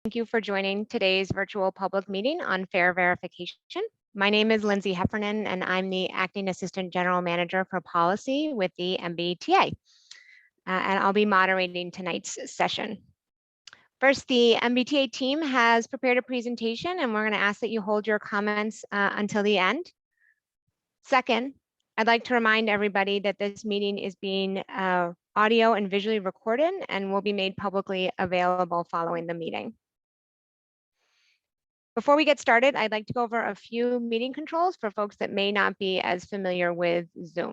Thank you for joining today's virtual public meeting on fare verification. My name is Lindsay Heffernan, and I'm the Acting Assistant General Manager for Policy with the MBTA. And I'll be moderating tonight's session. First, the MBTA team has prepared a presentation, and we're going to ask that you hold your comments until the end. Second, I'd like to remind everybody that this meeting is being audio and visually recorded and will be made publicly available following the meeting. Before we get started, I'd like to go over a few meeting controls for folks that may not be as familiar with Zoom.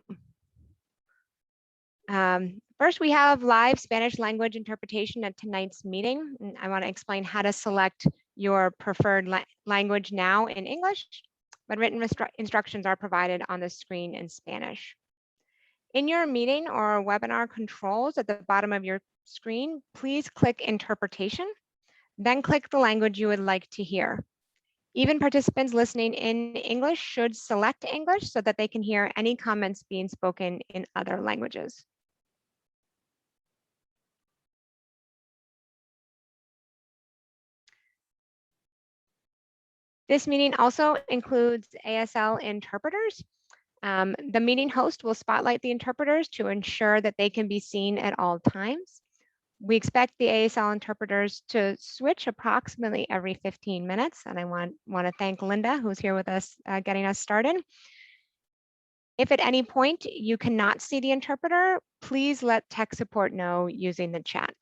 First, we have live Spanish language interpretation at tonight's meeting. And I want to explain how to select your preferred language now in English, but written instructions are provided on the screen in Spanish. In your meeting or webinar controls at the bottom of your screen, please click Interpretation, then click the language you would like to hear. Even participants listening in English should select English so that they can hear any comments being spoken in other languages. This meeting also includes Asl Interpreters. The meeting host will spotlight the interpreters to ensure that they can be seen at all times. We expect the Asl interpreters to switch approximately every 15 minutes. And I want to thank Linda, who's here with us, getting us started. If at any point you cannot see the interpreter, please let tech support know using the chat.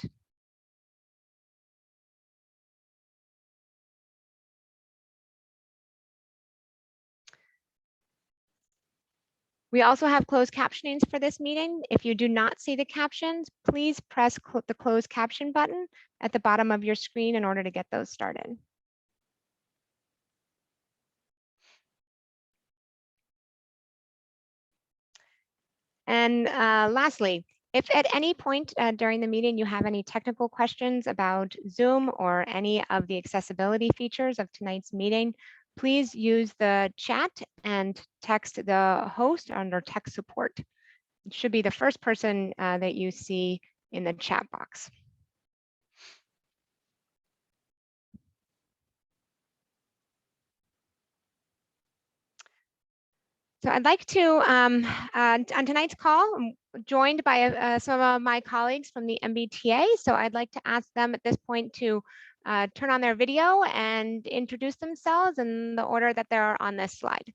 We also have closed captionings for this meeting. If you do not see the captions, please press the closed caption button at the bottom of your screen in order to get those started. And lastly, if at any point during the meeting you have any technical questions about Zoom or any of the accessibility features of tonight's meeting, please use the chat and text the host under tech support. It should be the first person that you see in the chat box. So I'd like to, on tonight's call, I'm joined by some of my colleagues from the MBTA. So I'd like to ask them at this point to turn on their video and introduce themselves in the order that they're on this slide.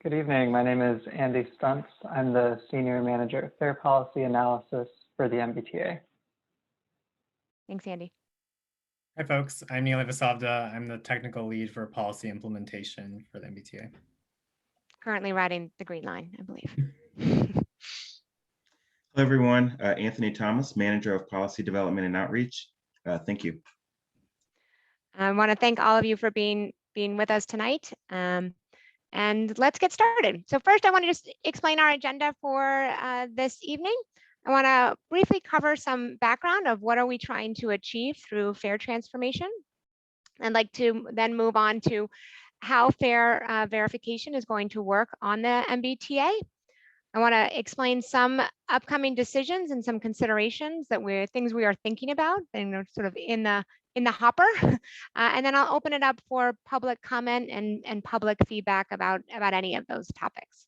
Good evening. My name is Andy Stuntz. I'm the Senior Manager of Fare Policy Analysis for the MBTA. Thanks, Andy. Hi, folks. I'm Neil Vasavda. I'm the Technical Lead for Policy Implementation for the MBTA. Currently riding the green line, I believe. Hello, everyone. Anthony Thomas, Manager of Policy Development and Outreach. Thank you. I want to thank all of you for being with us tonight. And let's get started. So first, I want to just explain our agenda for this evening. I want to briefly cover some background of what are we trying to achieve through fare transformation. I'd like to then move on to how fare verification is going to work on the MBTA. I want to explain some upcoming decisions and some considerations that things we are thinking about and are sort of in the hopper. And then I'll open it up for public comment and public feedback about any of those topics.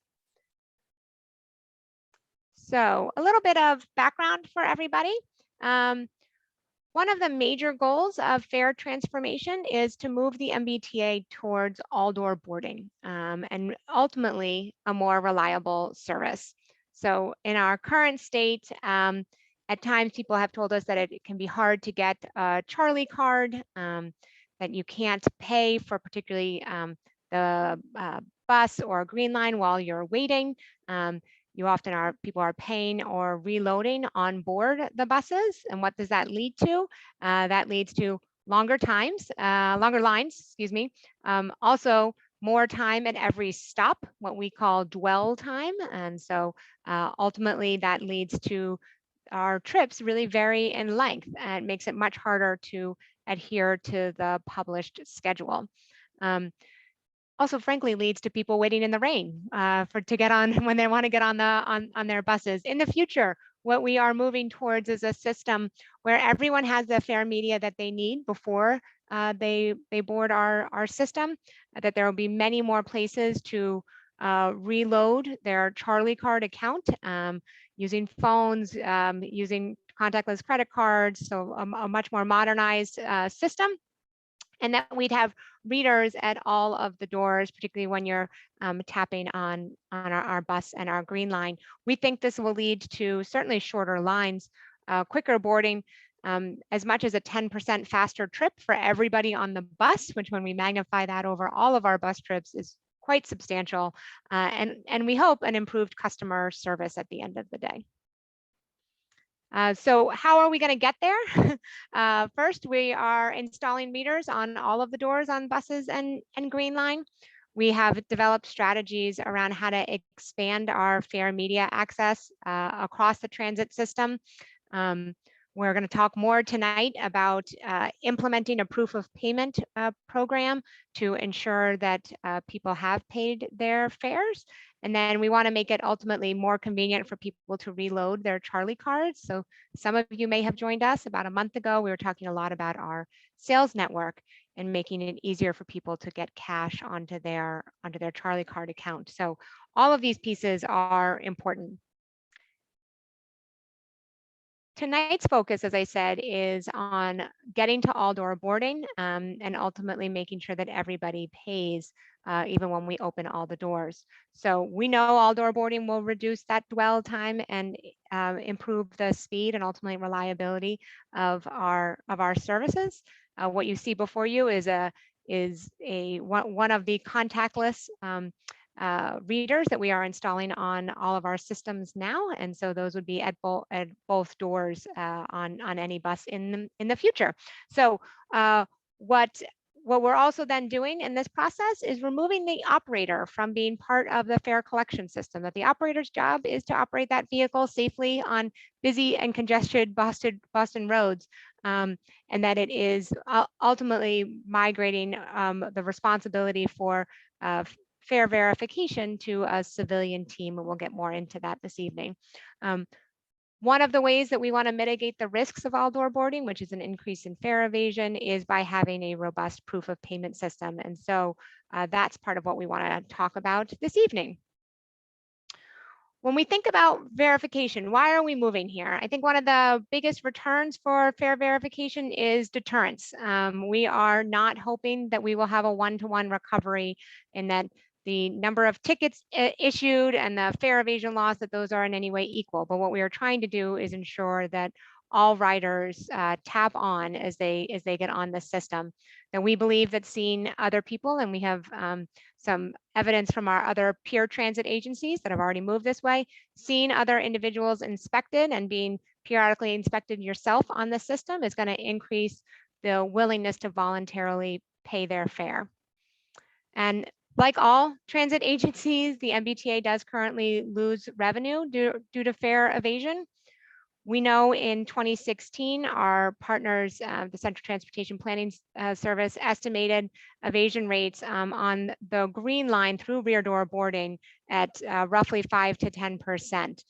So a little bit of background for everybody. One of the major goals of fare transformation is to move the MBTA towards all-door boarding and ultimately a more reliable service. So in our current state, at times people have told us that it can be hard to get a Charlie card, that you can't pay for particularly the bus or Green Line while you're waiting. People are paying or reloading on board the buses. And what does that lead to? That leads to longer lines, excuse me. Also more time at every stop, what we call dwell time. And so ultimately that leads to our trips really vary in length and makes it much harder to adhere to the published schedule. Also, frankly, leads to people waiting in the rain to get on when they want to get on their buses. In the future, what we are moving towards is a system where everyone has the fare media that they need before they board our system, that there will be many more places to reload their Charlie card account using phones, using contactless credit cards, so a much more modernized system. And that we'd have readers at all of the doors, particularly when you're tapping on our bus and our green line. We think this will lead to certainly shorter lines, quicker boarding, as much as a 10% faster trip for everybody on the bus, which when we magnify that over all of our bus trips is quite substantial. And we hope an improved customer service at the end of the day. So how are we going to get there? First, we are installing meters on all of the doors on buses and Green Line. We have developed strategies around how to expand our fare media access across the transit system. We're going to talk more tonight about implementing a proof of payment program to ensure that people have paid their fares. And then we want to make it ultimately more convenient for people to reload their Charlie cards. So some of you may have joined us about a month ago. We were talking a lot about our sales network and making it easier for people to get cash onto their Charlie card account. So all of these pieces are important. Tonight's focus, as I said, is on getting to all door boarding and ultimately making sure that everybody pays even when we open all the doors. So we know all door boarding will reduce that dwell time and improve the speed and ultimately reliability of our services. What you see before you is one of the contactless readers that we are installing on all of our systems now, and so those would be at both doors on any bus in the future. So what we're also then doing in this process is removing the operator from being part of the fare collection system. That the operator's job is to operate that vehicle safely on busy and congested Boston roads, and that it is ultimately migrating the responsibility for fare verification to a civilian team, and we'll get more into that this evening. One of the ways that we want to mitigate the risks of all door boarding, which is an increase in fare evasion, is by having a robust proof of payment system. And so that's part of what we want to talk about this evening. When we think about verification, why are we moving here? I think one of the biggest returns for fare verification is deterrence. We are not hoping that we will have a one-to-one recovery in that the number of tickets issued and the fare evasion loss, that those are in any way equal. But what we are trying to do is ensure that all riders tap on as they get on the system. And we believe that seeing other people, and we have some evidence from our other peer transit agencies that have already moved this way, seeing other individuals inspected and being periodically inspected yourself on the system is going to increase the willingness to voluntarily pay their fare. And like all transit agencies, the MBTA does currently lose revenue due to fare evasion. We know in 2016, our partners, the Central Transportation Planning Service, estimated evasion rates on the green line through rear door boarding at roughly 5 to 10%.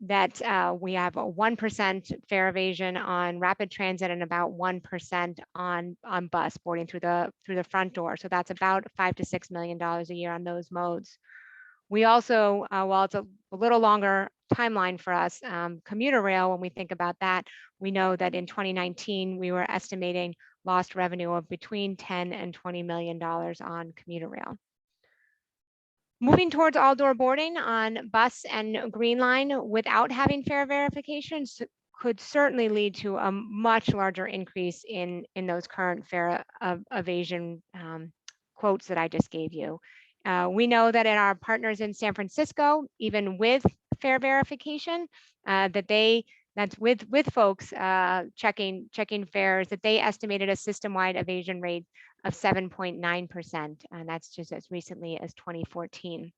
That we have a 1% fare evasion on rapid transit and about 1% on bus boarding through the front door. So that's about $5 to $6 million a year on those modes. We also, while it's a little longer timeline for us, commuter rail, when we think about that, we know that in 2019, we were estimating lost revenue of between $10 and $20 million on commuter rail. Moving towards all door boarding on bus and green line without having fare verification could certainly lead to a much larger increase in those current fare evasion quotes that I just gave you. We know that in our partners in San Francisco, even with fare verification, that's with folks checking fares, that they estimated a system-wide evasion rate of 7.9%, and that's just as recently as 2014.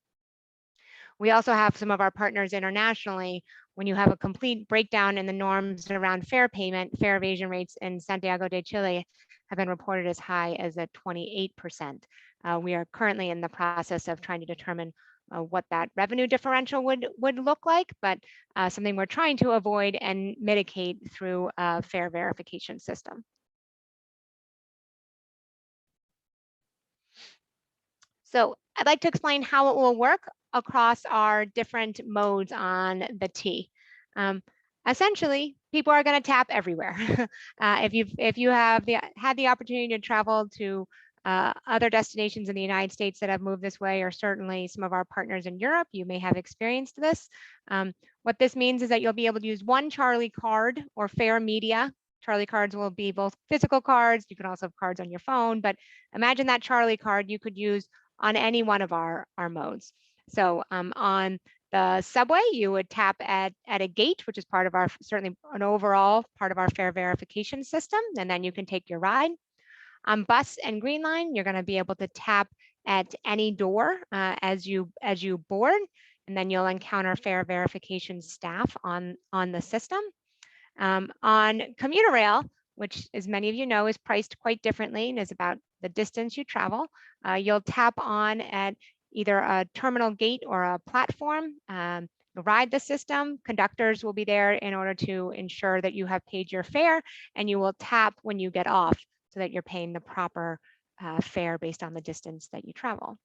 We also have some of our partners internationally. When you have a complete breakdown in the norms around fare payment, fare evasion rates in Santiago de Chile have been reported as high as 28%. We are currently in the process of trying to determine what that revenue differential would look like, but something we're trying to avoid and mitigate through a fare verification system. So I'd like to explain how it will work across our different modes on the T. Essentially, people are going to tap everywhere. If you have had the opportunity to travel to other destinations in the United States that have moved this way, or certainly some of our partners in Europe, you may have experienced this. What this means is that you'll be able to use one Charlie card or fare media. Charlie cards will be both physical cards. You can also have cards on your phone, but imagine that Charlie card you could use on any one of our modes. So on the subway, you would tap at a gate, which is part of our, certainly an overall part of our fare verification system, and then you can take your ride. On bus and Green Line, you're going to be able to tap at any door as you board, and then you'll encounter fare verification staff on the system. On Commuter Rail, which as many of you know is priced quite differently and is about the distance you travel, you'll tap on at either a terminal gate or a platform. You'll ride the system. Conductors will be there in order to ensure that you have paid your fare, and you will tap when you get off so that you're paying the proper fare based on the distance that you travel.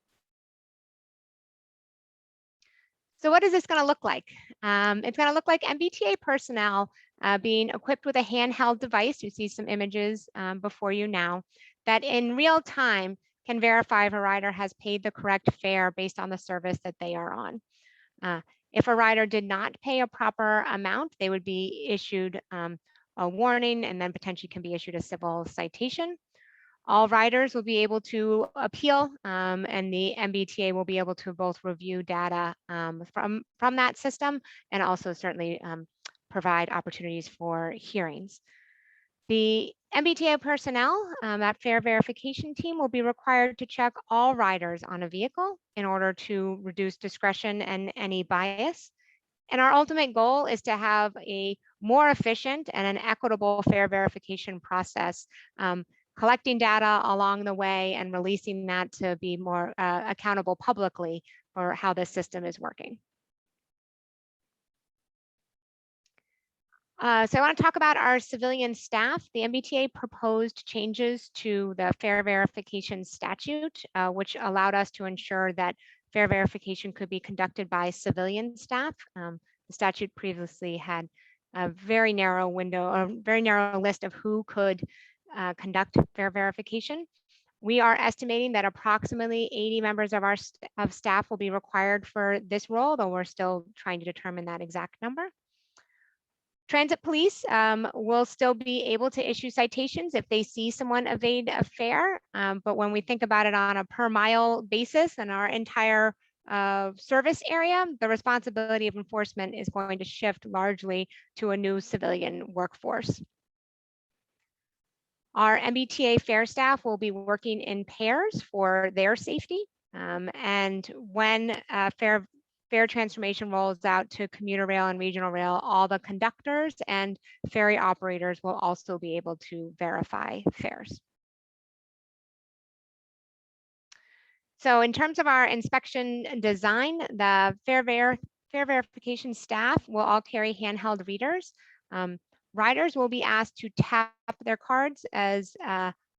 So what is this going to look like? It's going to look like MBTA personnel being equipped with a handheld device. You see some images before you now that in real time can verify if a rider has paid the correct fare based on the service that they are on. If a rider did not pay a proper amount, they would be issued a warning and then potentially can be issued a civil citation. All riders will be able to appeal, and the MBTA will be able to both review data from that system and also certainly provide opportunities for hearings. The MBTA personnel, that fare verification team, will be required to check all riders on a vehicle in order to reduce discretion and any bias. And our ultimate goal is to have a more efficient and an equitable fare verification process, collecting data along the way and releasing that to be more accountable publicly for how this system is working. So I want to talk about our civilian staff. The MBTA proposed changes to the fare verification statute, which allowed us to ensure that fare verification could be conducted by civilian staff. The statute previously had a very narrow window, a very narrow list of who could conduct fare verification. We are estimating that approximately 80 members of our staff will be required for this role, though we're still trying to determine that exact number. Transit police will still be able to issue citations if they see someone evade a fare, but when we think about it on a per mile basis in our entire service area, the responsibility of enforcement is going to shift largely to a new civilian workforce. Our MBTA fare staff will be working in pairs for their safety, and when fare transformation rolls out to commuter rail and regional rail, all the conductors and ferry operators will also be able to verify fares. So in terms of our inspection design, the fare verification staff will all carry handheld readers. Riders will be asked to tap their cards as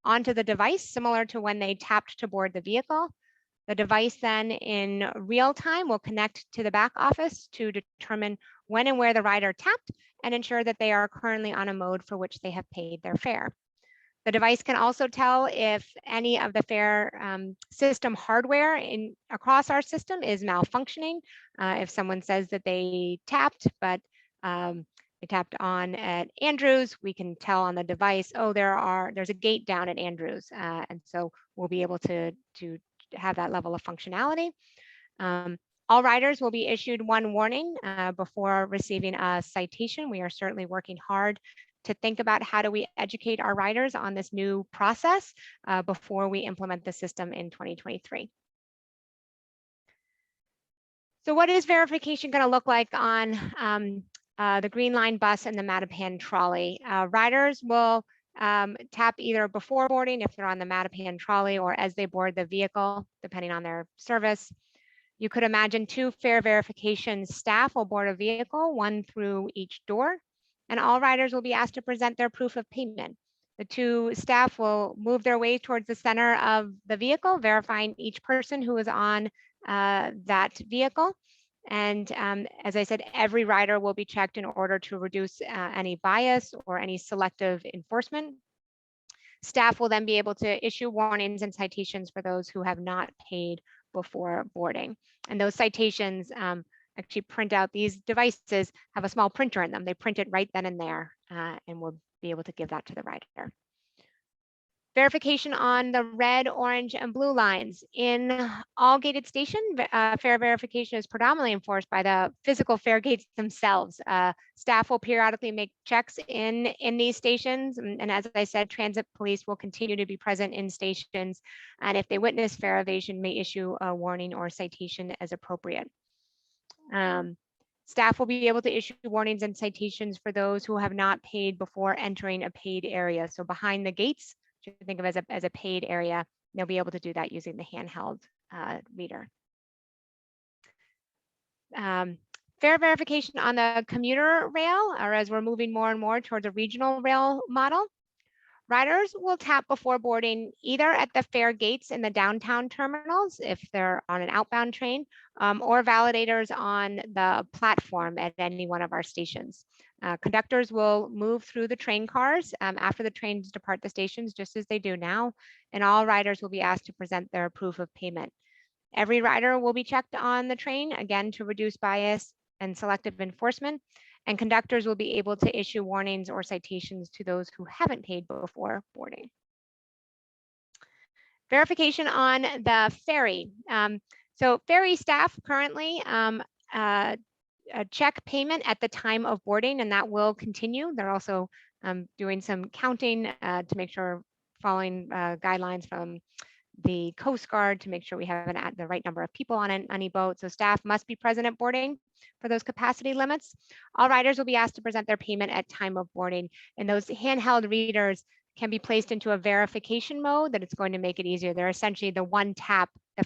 onto the device, similar to when they tapped to board the vehicle. The device then in real time will connect to the back office to determine when and where the rider tapped and ensure that they are currently on a mode for which they have paid their fare. The device can also tell if any of the fare system hardware across our system is malfunctioning. If someone says that they tapped, but they tapped on at Andrews, we can tell on the device, oh, there's a gate down at Andrews. And so we'll be able to have that level of functionality. All riders will be issued one warning before receiving a citation. We are certainly working hard to think about how do we educate our riders on this new process before we implement the system in 2023. So what is verification going to look like on the Green Line bus and the Mattapan Trolley? Riders will tap either before boarding if they're on the Mattapan Trolley or as they board the vehicle, depending on their service. You could imagine 2 fare verification staff will board a vehicle, 1 through each door, and all riders will be asked to present their proof of payment. The 2 staff will move their way towards the center of the vehicle, verifying each person who is on that vehicle. And as I said, every rider will be checked in order to reduce any bias or any selective enforcement. Staff will then be able to issue warnings and citations for those who have not paid before boarding. And those citations actually print out. These devices have a small printer in them. They print it right then and there, and we'll be able to give that to the rider. Verification on the red, orange, and blue lines. In all gated station, fare verification is predominantly enforced by the physical fare gates themselves. Staff will periodically make checks in these stations. And as I said, transit police will continue to be present in stations. And if they witness fare evasion, may issue a warning or citation as appropriate. Staff will be able to issue warnings and citations for those who have not paid before entering a paid area. So behind the gates, which you think of as a paid area, they'll be able to do that using the handheld reader. Fare verification on the commuter rail, or as we're moving more and more towards a regional rail model. Riders will tap before boarding either at the fare gates in the downtown terminals if they're on an outbound train, or validators on the platform at any one of our stations. Conductors will move through the train cars after the trains depart the stations, just as they do now, and all riders will be asked to present their proof of payment. Every rider will be checked on the train, again, to reduce bias and selective enforcement. And conductors will be able to issue warnings or citations to those who haven't paid before boarding. Verification on the ferry. So ferry staff currently check payment at the time of boarding, and that will continue. They're also doing some counting to make sure, following guidelines from the Coast Guard, to make sure we have the right number of people on any boat. So staff must be present at boarding for those capacity limits. All riders will be asked to present their payment at time of boarding, and those handheld readers can be placed into a verification mode that it's going to make it easier. They're essentially the one tap the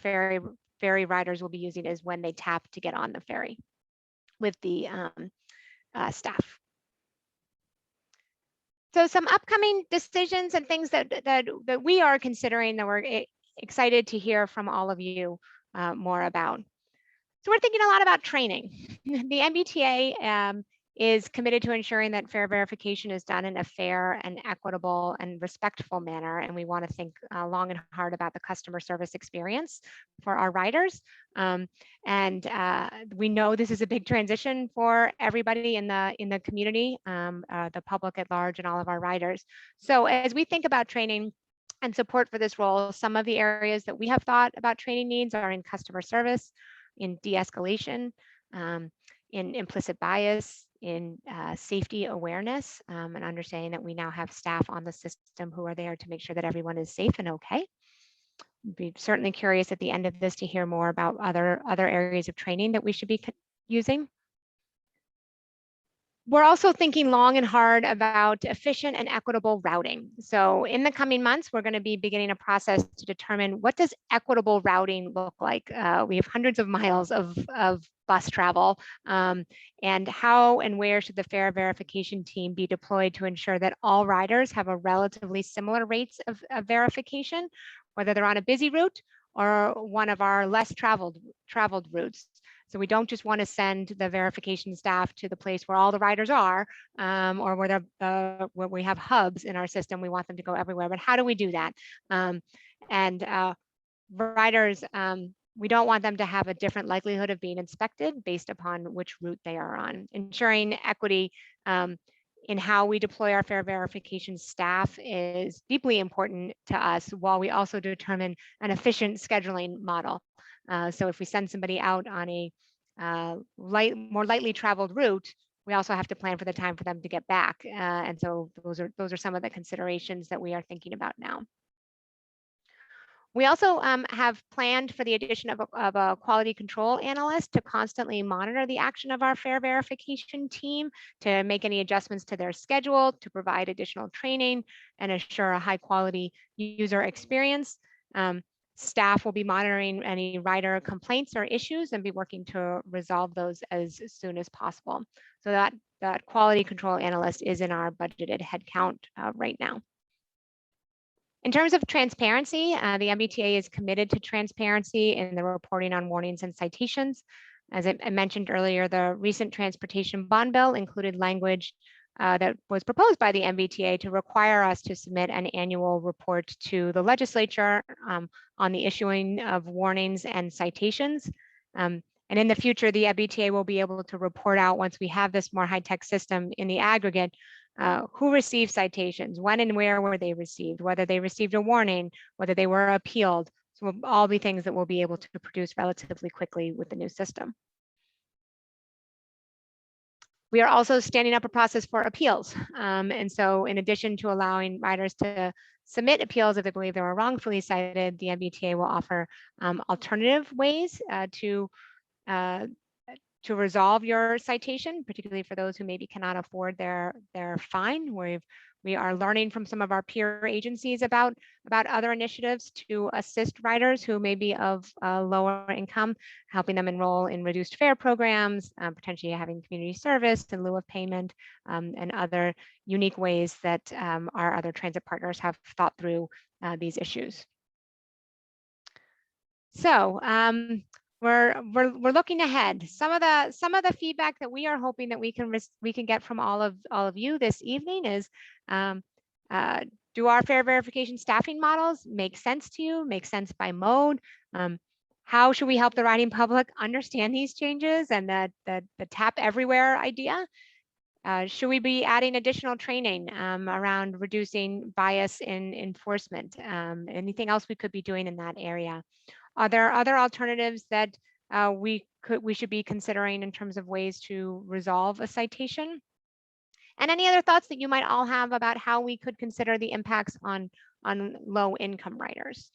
ferry riders will be using is when they tap to get on the ferry with the staff. So some upcoming decisions and things that we are considering that we're excited to hear from all of you more about. So we're thinking a lot about training. The MBTA is committed to ensuring that fare verification is done in a fair and equitable and respectful manner. And we want to think long and hard about the customer service experience for our riders. We know this is a big transition for everybody in the community, the public at large, and all of our riders. So as we think about training and support for this role, some of the areas that we have thought about training needs are in customer service, in de-escalation, in implicit bias, in safety awareness, and understanding that we now have staff on the system who are there to make sure that everyone is safe and okay. I'd be certainly curious at the end of this to hear more about other areas of training that we should be using. We're also thinking long and hard about efficient and equitable routing. So in the coming months, we're going to be beginning a process to determine what does equitable routing look like. We have hundreds of miles of bus travel, and how and where should the fare verification team be deployed to ensure that all riders have a relatively similar rates of verification, whether they're on a busy route or one of our less traveled routes. So we don't just want to send the verification staff to the place where all the riders are, or where we have hubs in our system. We want them to go everywhere. But how do we do that? Riders, we don't want them to have a different likelihood of being inspected based upon which route they are on. Ensuring equity in how we deploy our fare verification staff is deeply important to us, while we also determine an efficient scheduling model. So if we send somebody out on a more lightly traveled route, we also have to plan for the time for them to get back. And so those are some of the considerations that we are thinking about now. We also have planned for the addition of a quality control analyst to constantly monitor the action of our fare verification team, to make any adjustments to their schedule, to provide additional training, and assure a high quality user experience. Staff will be monitoring any rider complaints or issues and be working to resolve those as soon as possible. So that quality control analyst is in our budgeted headcount right now. In terms of transparency, the MBTA is committed to transparency in the reporting on warnings and citations. As I mentioned earlier, the recent transportation bond bill included language that was proposed by the MBTA to require us to submit an annual report to the legislature on the issuing of warnings and citations. And in the future, the MBTA will be able to report out, once we have this more high-tech system in the aggregate, who received citations, when and where were they received, whether they received a warning, whether they were appealed. So will all be things that we'll be able to produce relatively quickly with the new system. We are also standing up a process for appeals. And so in addition to allowing riders to submit appeals if they believe they were wrongfully cited, the MBTA will offer alternative ways to resolve your citation, particularly for those who maybe cannot afford their fine. We are learning from some of our peer agencies about other initiatives to assist riders who may be of lower income, helping them enroll in reduced fare programs, potentially having community service in lieu of payment, and other unique ways that our other transit partners have thought through these issues. So we're looking ahead. Some of the feedback that we are hoping that we can get from all of you this evening is, do our fare verification staffing models make sense to you? Make sense by mode? How should we help the riding public understand these changes and the tap everywhere idea? Should we be adding additional training around reducing bias in enforcement? Anything else we could be doing in that area? Are there other alternatives that we should be considering in terms of ways to resolve a citation? And any other thoughts that you might all have about how we could consider the impacts on low income riders?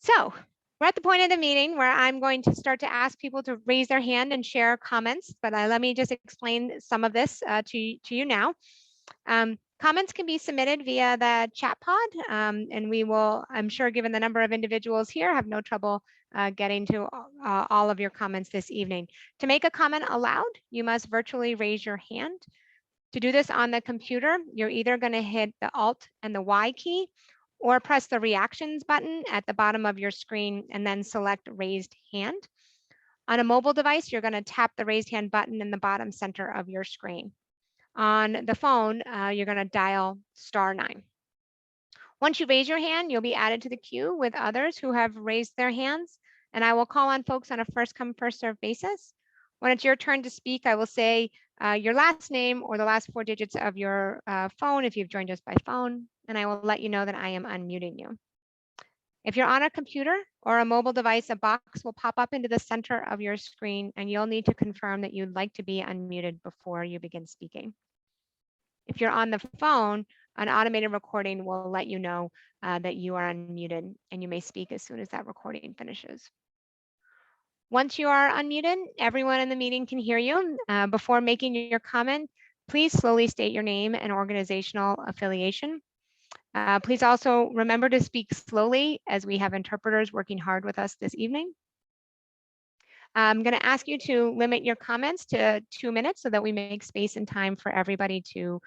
So we're at the point of the meeting where I'm going to start to ask people to raise their hand and share comments, but let me just explain some of this to you now. Comments can be submitted via the chat pod, and we will, I'm sure, given the number of individuals here, have no trouble getting to all of your comments this evening. To make a comment aloud, you must virtually raise your hand. To do this on the computer, you're either going to hit the Alt and the Y key, or press the reactions button at the bottom of your screen and then select raised hand. On a mobile device, you're going to tap the raised hand button in the bottom center of your screen. On the phone, you're going to dial *9. Once you raise your hand, you'll be added to the queue with others who have raised their hands, and I will call on folks on a first come, first served basis. When it's your turn to speak, I will say your last name or the last 4 digits of your phone if you've joined us by phone, and I will let you know that I am unmuting you. If you're on a computer or a mobile device, a box will pop up into the center of your screen, and you'll need to confirm that you'd like to be unmuted before you begin speaking. If you're on the phone, an automated recording will let you know that you are unmuted, and you may speak as soon as that recording finishes. Once you are unmuted, everyone in the meeting can hear you. Before making your comment, please slowly state your name and organizational affiliation. Please also remember to speak slowly, as we have interpreters working hard with us this evening. I'm going to ask you to limit your comments to 2 minutes so that we make space and time for everybody to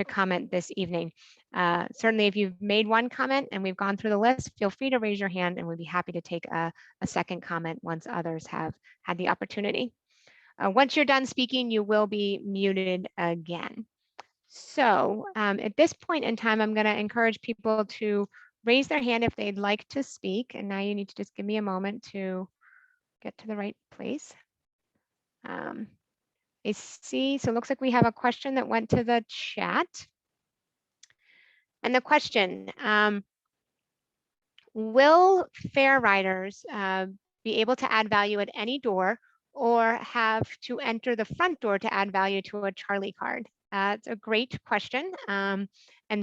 comment this evening. Certainly, if you've made one comment and we've gone through the list, feel free to raise your hand and we'd be happy to take a second comment once others have had the opportunity. Once you're done speaking, you will be muted again. So at this point in time, I'm going to encourage people to raise their hand if they'd like to speak. And now you need to just give me a moment to get to the right place. I see, so it looks like we have a question that went to the chat. And the question, will fare riders be able to add value at any door or have to enter the front door to add value to a Charlie card? It's a great question. And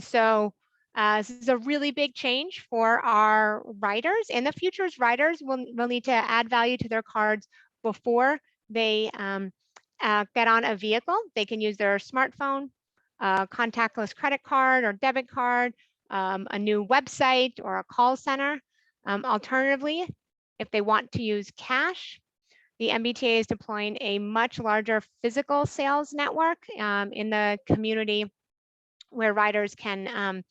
so this is a really big change for our riders. In the future's riders will need to add value to their cards before they get on a vehicle. They can use their smartphone, contactless credit card or debit card, a new website or a call center. Alternatively, if they want to use cash, the MBTA is deploying a much larger physical sales network in the community where riders can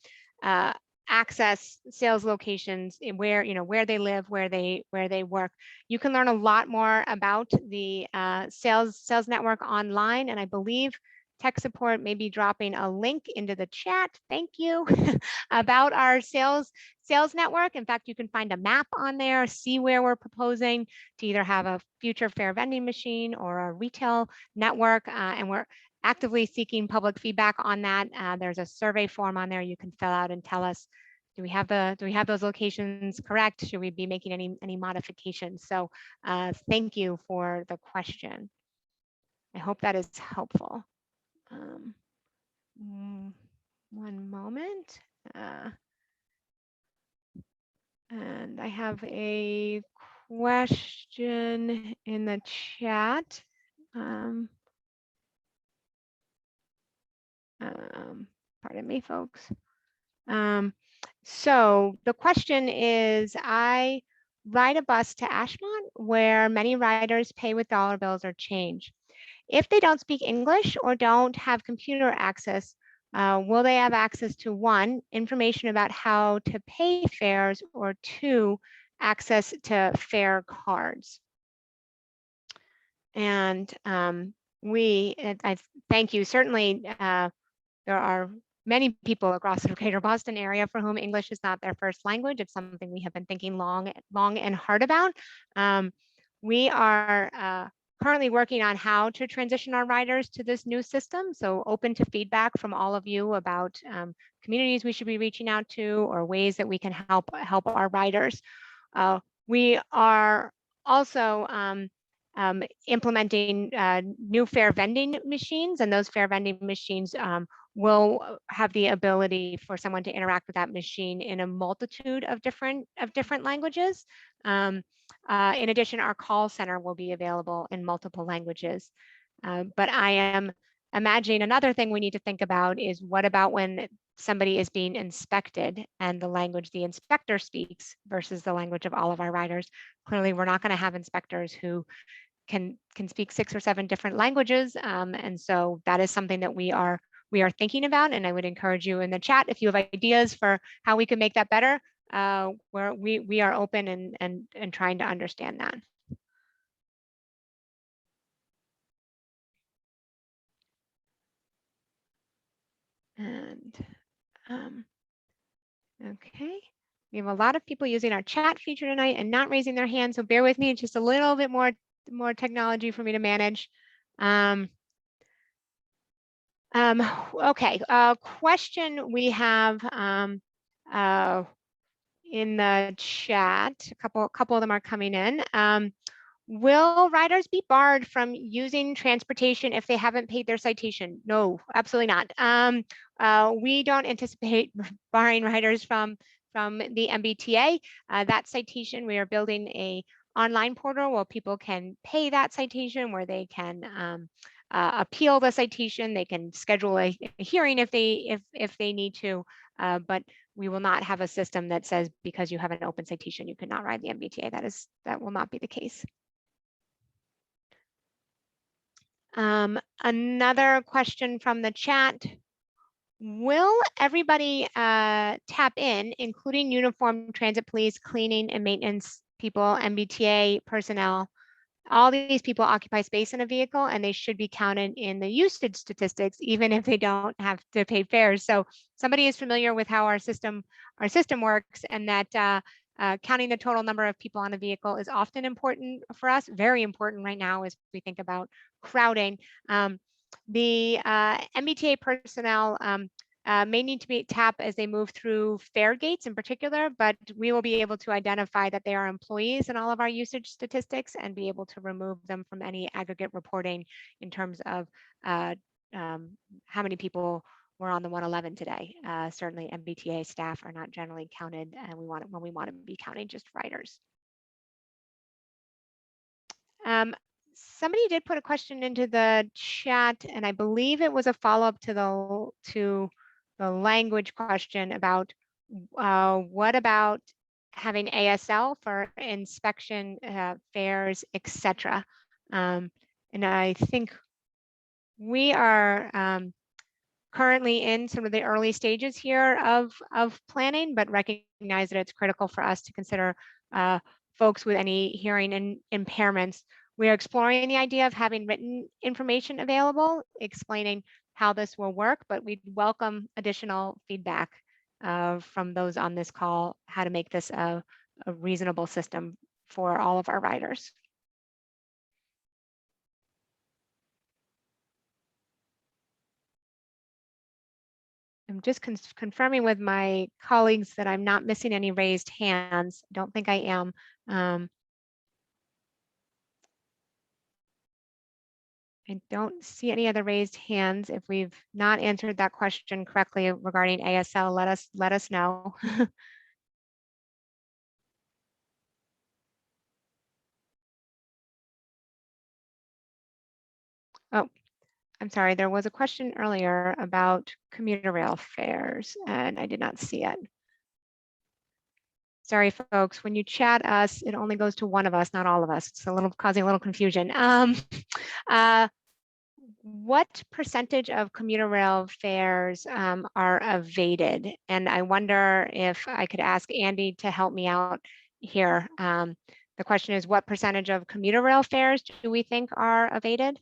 access sales locations where where they live, where they work. You can learn a lot more about the sales network online, and I believe tech support may be dropping a link into the chat. Thank you. About our sales network. In fact, you can find a map on there, see where we're proposing to either have a future fair vending machine or a retail network, and we're actively seeking public feedback on that. There's a survey form on there you can fill out and tell us, do we have those locations correct? Should we be making any modifications? So thank you for the question. I hope that is helpful. One moment. And I have a question in the chat. Pardon me, folks. So the question is, I ride a bus to Ashmont where many riders pay with dollar bills or change. If they don't speak English or don't have computer access, will they have access to, one, information about how to pay fares, or two, access to fare cards? And I thank you. Certainly, there are many people across the greater Boston area for whom English is not their first language. It's something we have been thinking long and hard about. We are currently working on how to transition our riders to this new system. So open to feedback from all of you about communities we should be reaching out to, or ways that we can help our riders. We are also implementing new fare vending machines, and those fare vending machines will have the ability for someone to interact with that machine in a multitude of different languages. In addition, our call center will be available in multiple languages. But I am imagining another thing we need to think about is, what about when somebody is being inspected and the language the inspector speaks versus the language of all of our riders? Clearly, we're not going to have inspectors who can speak 6 or 7 different languages. And so that is something that we are thinking about. And I would encourage you in the chat, if you have ideas for how we can make that better, where we are open and trying to understand that. And okay, we have a lot of people using our chat feature tonight and not raising their hand, so bear with me. It's just a little bit more technology for me to manage. Okay, question we have in the chat. A couple of them are coming in. Will riders be barred from using transportation if they haven't paid their citation? No, absolutely not. We don't anticipate barring riders from the MBTA. That citation, we are building a online portal where people can pay that citation, where they can appeal the citation. They can schedule a hearing if they need to, but we will not have a system that says because you have an open citation you cannot ride the MBTA. That will not be the case. Another question from the chat. Will everybody tap in, including uniformed transit police, cleaning and maintenance people, MBTA personnel? All these people occupy space in a vehicle, and they should be counted in the usage statistics, even if they don't have to pay fares. So somebody is familiar with how our system works, and that counting the total number of people on a vehicle is often important for us, very important right now as we think about crowding. The MBTA personnel may need to be tapped as they move through fare gates in particular, but we will be able to identify that they are employees in all of our usage statistics and be able to remove them from any aggregate reporting in terms of how many people were on the 111 today. Certainly MBTA staff are not generally counted, and when we want to be counting just riders. Somebody did put a question into the chat, and I believe it was a follow-up to the language question about what about having ASL for inspection, fares, etc. And I think we are currently in some of the early stages here of planning, but recognize that it's critical for us to consider folks with any hearing and impairments. We are exploring the idea of having written information available, explaining how this will work, but we'd welcome additional feedback from those on this call, how to make this a reasonable system for all of our riders. I'm just confirming with my colleagues that I'm not missing any raised hands. I don't think I am. I don't see any other raised hands. If we've not answered that question correctly regarding ASL, let us know. Oh, I'm sorry. There was a question earlier about commuter rail fares, and I did not see it. Sorry, folks. When you chat us, it only goes to one of us, not all of us. It's causing a little confusion. What percentage of commuter rail fares are evaded? And I wonder if I could ask Andy to help me out here. The question is, what percentage of commuter rail fares do we think are evaded?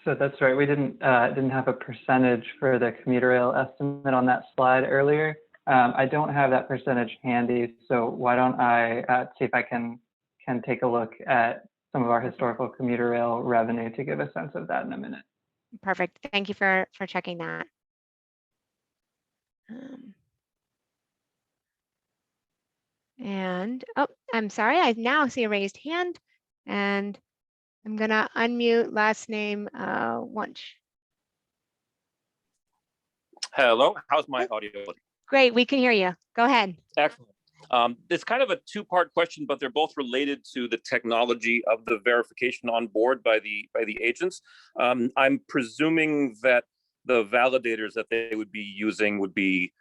So that's right. We didn't have a percentage for the commuter rail estimate on that slide earlier. I don't have that percentage handy, so why don't I see if I can take a look at some of our historical commuter rail revenue to give a sense of that in a minute. Perfect. Thank you for checking that. And oh, I'm sorry. I now see a raised hand, and I'm gonna unmute last name Wunsch. Hello, how's my audio? Great, we can hear you. Go ahead. Excellent. It's kind of a two-part question, but they're both related to the technology of the verification on board by the agents. I'm presuming that the validators that they would be using would be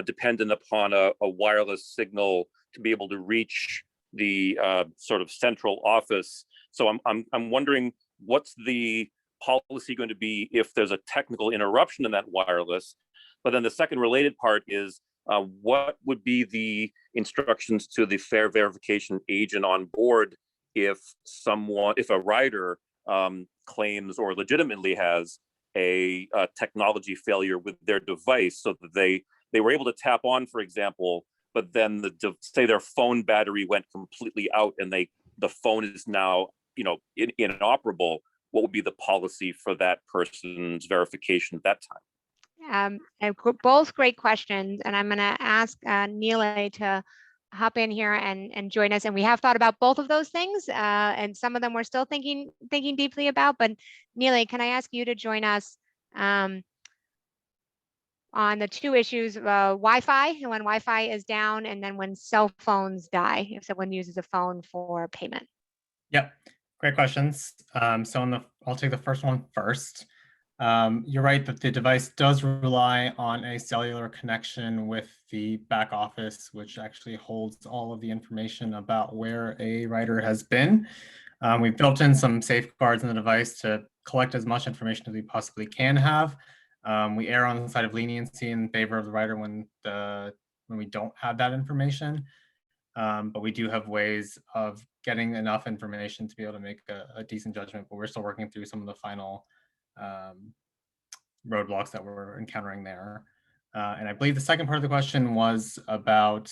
dependent upon a wireless signal to be able to reach the sort of central office. So I'm wondering, what's the policy going to be if there's a technical interruption in that wireless? But then the second related part is, what would be the instructions to the fare verification agent on board if a rider claims or legitimately has a technology failure with their device, so that they were able to tap on, for example, but then say their phone battery went completely out and the phone is now inoperable. What would be the policy for that person's verification at that time? Both great questions, and I'm going to ask Neela to hop in here and join us. And we have thought about both of those things, and some of them we're still thinking deeply about. But Neela, can I ask you to join us on the two issues, Wi-Fi, and when Wi-Fi is down, and then when cell phones die, if someone uses a phone for payment? Yep, great questions. So I'll take the first one first. You're right that the device does rely on a cellular connection with the back office, which actually holds all of the information about where a rider has been. We've built in some safeguards in the device to collect as much information as we possibly can have. We err on the side of leniency in favor of the rider when we don't have that information. But we do have ways of getting enough information to be able to make a decent judgment, but we're still working through some of the final roadblocks that we're encountering there. And I believe the second part of the question was about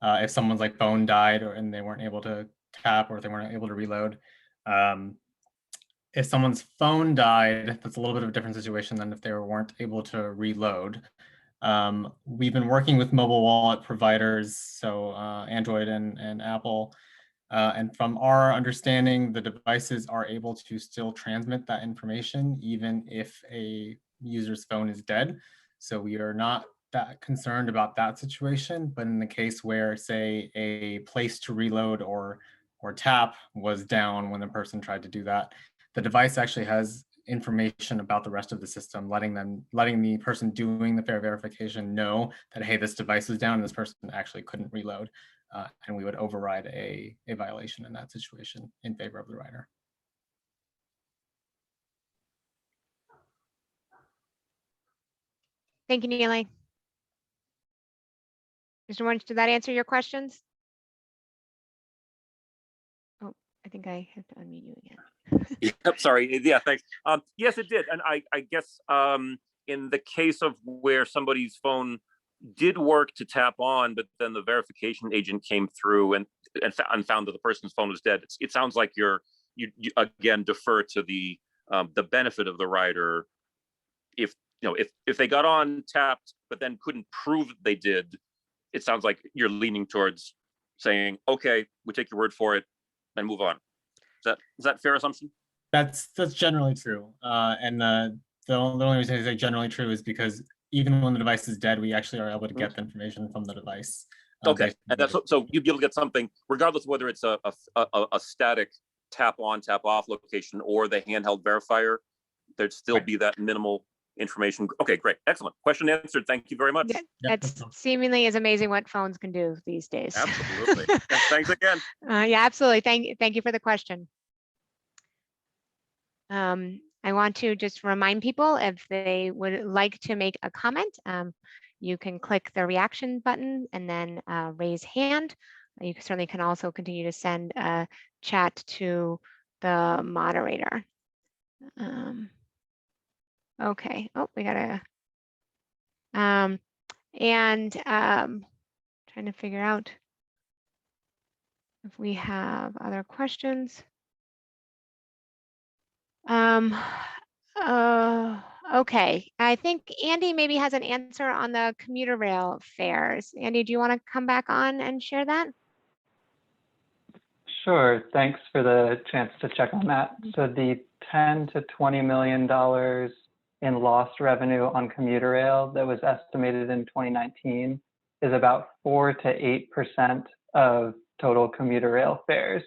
if someone's phone died and they weren't able to tap, or if they weren't able to reload. If someone's phone died, that's a little bit of a different situation than if they weren't able to reload. We've been working with mobile wallet providers, so Android and Apple. And from our understanding, the devices are able to still transmit that information even if a user's phone is dead. So we are not that concerned about that situation. But in the case where, say, a place to reload or tap was down when the person tried to do that, the device actually has information about the rest of the system, letting the person doing the fare verification know that, hey, this device is down and this person actually couldn't reload. And we would override a violation in that situation in favor of the rider. Thank you, Neely. Mr. Wunsch, did that answer your questions? Oh, I think I have to unmute you again. Yep, sorry. Yeah, thanks. Yes, it did. And I guess in the case of where somebody's phone did work to tap on, but then the verification agent came through and found that the person's phone was dead, it sounds like you again defer to the benefit of the rider. If they got on, tapped, but then couldn't prove they did, it sounds like you're leaning towards saying, okay, we take your word for it and move on. Is that a fair assumption? That's generally true. And the only reason I say generally true is because even when the device is dead, we actually are able to get the information from the device. Okay, and that's so you'd be able to get something regardless of whether it's a static tap on, tap off location or the handheld verifier. There'd still be that minimal information. Okay, great, excellent. Question answered. Thank you very much. Yeah, that's seemingly is amazing what phones can do these days. Absolutely. Thanks again. Yeah, absolutely. Thank you for the question. I want to just remind people if they would like to make a comment, you can click the reaction button and then raise hand. You certainly can also continue to send a chat to the moderator. Okay. Oh, we gotta. Trying to figure out if we have other questions. Okay, I think Andy maybe has an answer on the commuter rail fares. Andy, do you want to come back on and share that? Sure, thanks for the chance to check on that. So the $10 to $20 million in lost revenue on commuter rail that was estimated in 2019 is about 4 to 8% of total commuter rail fares.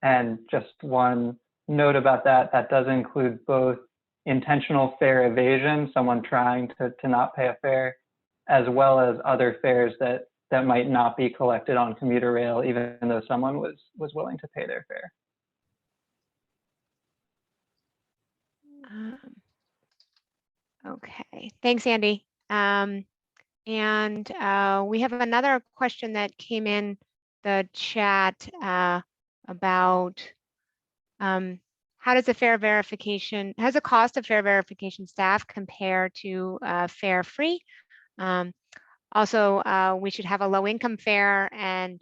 And just one note about that, that does include both intentional fare evasion, someone trying to not pay a fare, as well as other fares that might not be collected on commuter rail, even though someone was willing to pay their fare. Okay, thanks, Andy. And we have another question that came in the chat about how does the fare verification, how does the cost of fare verification staff compare to fare free? Also, we should have a low income fare, and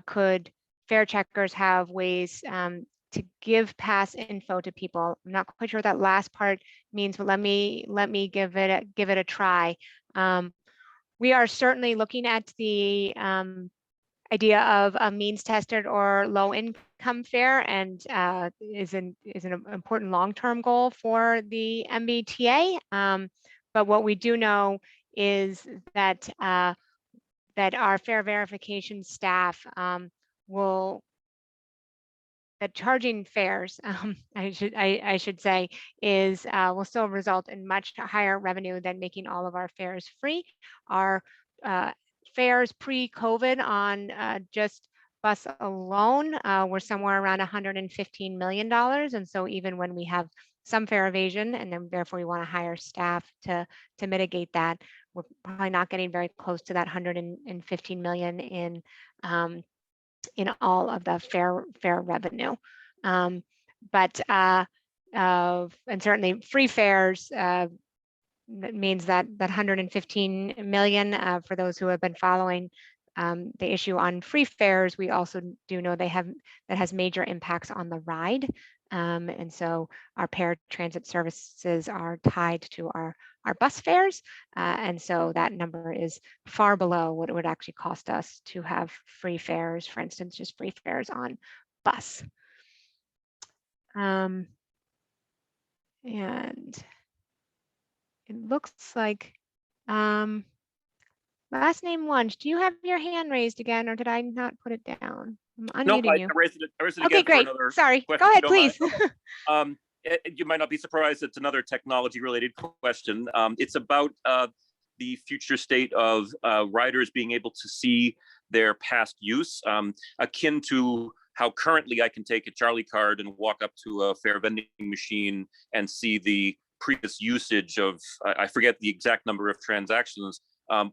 could fare checkers have ways to give pass info to people? I'm not quite sure what that last part means, but let me give it a try. We are certainly looking at the idea of a means tested or low income fare, and is an important long-term goal for the MBTA. But what we do know is that that our fare verification staff that charging fares, I should say, is will still result in much higher revenue than making all of our fares free. Our fares pre-COVID on just bus alone were somewhere around $115 million. And so even when we have some fare evasion, and then therefore we want to hire staff to mitigate that, we're probably not getting very close to that $115 million in all of the fare revenue. And certainly free fares, that means that 115 million, for those who have been following the issue on free fares, we also do know that has major impacts on the ride. And so our paratransit services are tied to our bus fares. And so that number is far below what it would actually cost us to have free fares, for instance, just free fares on bus. And it looks like last name Wunsch, do you have your hand raised again, or did I not put it down? I'm unmuting you. I raised it Okay, again. great. For another Sorry. question, Go ahead, please. You might not be surprised. It's another technology-related question. It's about the future state of riders being able to see their past use, akin to how currently I can take a Charlie card and walk up to a fare vending machine and see the previous usage of, I forget the exact number of transactions.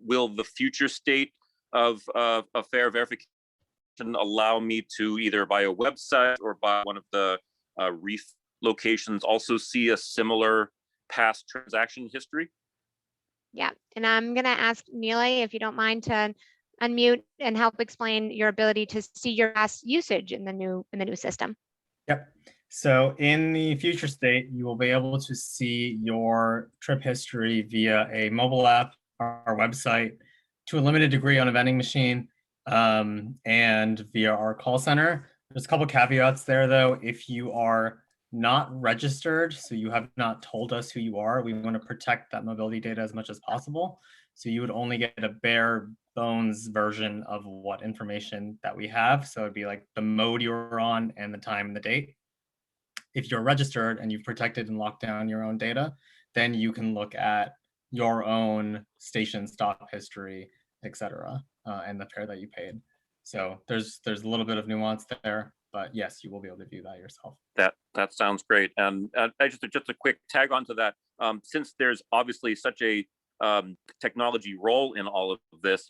Will the future state of a fare verification allow me to either by a website or by one of the reef locations also see a similar past transaction history? Yeah, and I'm gonna ask Neely if you don't mind to unmute and help explain your ability to see your past usage in the new system. Yep. So in the future state, you will be able to see your trip history via a mobile app, our website, to a limited degree on a vending machine, and via our call center. There's a couple caveats there, though. If you are not registered, so you have not told us who you are, we want to protect that mobility data as much as possible. So you would only get a bare bones version of what information that we have. So it'd be like the mode you were on and the time and the date. If you're registered and you've protected and locked down your own data, then you can look at your own station stop history, etc., and the fare that you paid. So there's a little bit of nuance there, but yes, you will be able to view that yourself. That sounds great. And just a quick tag onto that. Since there's obviously such a technology role in all of this,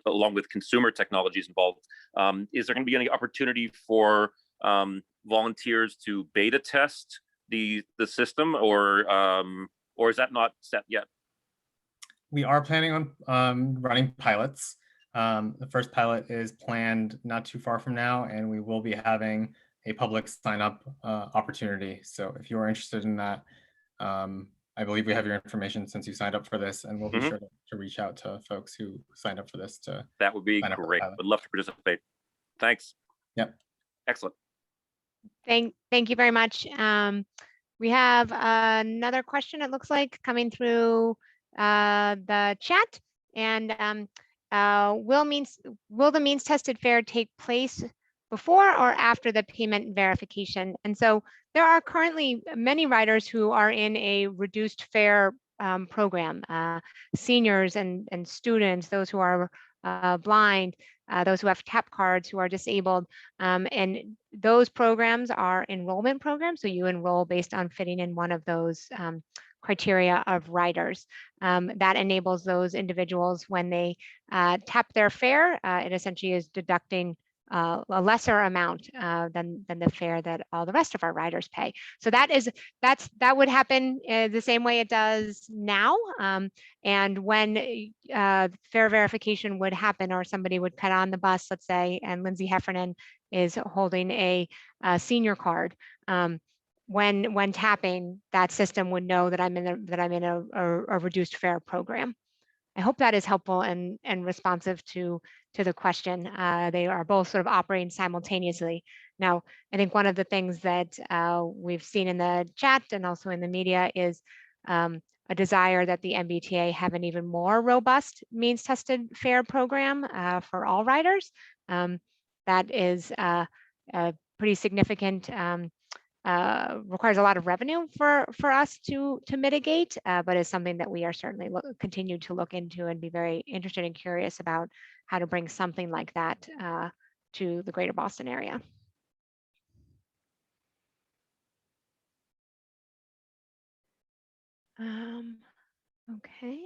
along with consumer technologies involved, is there going to be any opportunity for volunteers to beta test the system, or is that not set yet? We are planning on running pilots. The first pilot is planned not too far from now, and we will be having a public sign-up opportunity. So if you are interested in that, I believe we have your information since you signed up for this, and we'll be sure to reach out to folks who signed up for this. That would be great. Would love to participate. Thanks. Yep. Excellent. Thank you very much. We have another question, it looks like, coming through the chat. And will the means tested fare take place before or after the payment verification? And so there are currently many riders who are in a reduced fare program, seniors and students, those who are blind, those who have tap cards, who are disabled, and those programs are enrollment programs. So you enroll based on fitting in one of those criteria of riders. That enables those individuals, when they tap their fare, it essentially is deducting a lesser amount than the fare that all the rest of our riders pay. So that would happen the same way it does now. And when fare verification would happen, or somebody would get on the bus, let's say, and Lindsay Heffernan is holding a senior card, when tapping, that system would know that I'm in a reduced fare program. I hope that is helpful and responsive to the question. They are both sort of operating simultaneously. Now, I think one of the things that we've seen in the chat and also in the media is a desire that the MBTA have an even more robust means tested fare program for all riders. That is a pretty significant, requires a lot of revenue for us to mitigate, but is something that we are certainly continue to look into and be very interested and curious about how to bring something like that to the greater Boston area. Okay,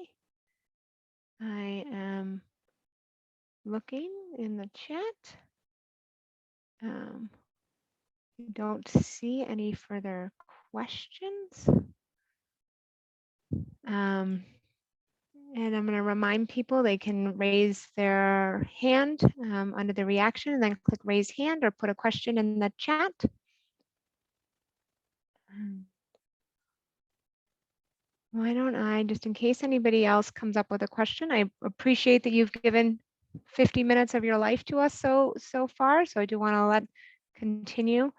I am looking in the chat. I don't see any further questions. And I'm going to remind people they can raise their hand under the reaction, and then click raise hand or put a question in the chat. Why don't I, just in case anybody else comes up with a question, I appreciate that you've given 50 minutes of your life to us so far. So I do want to continue.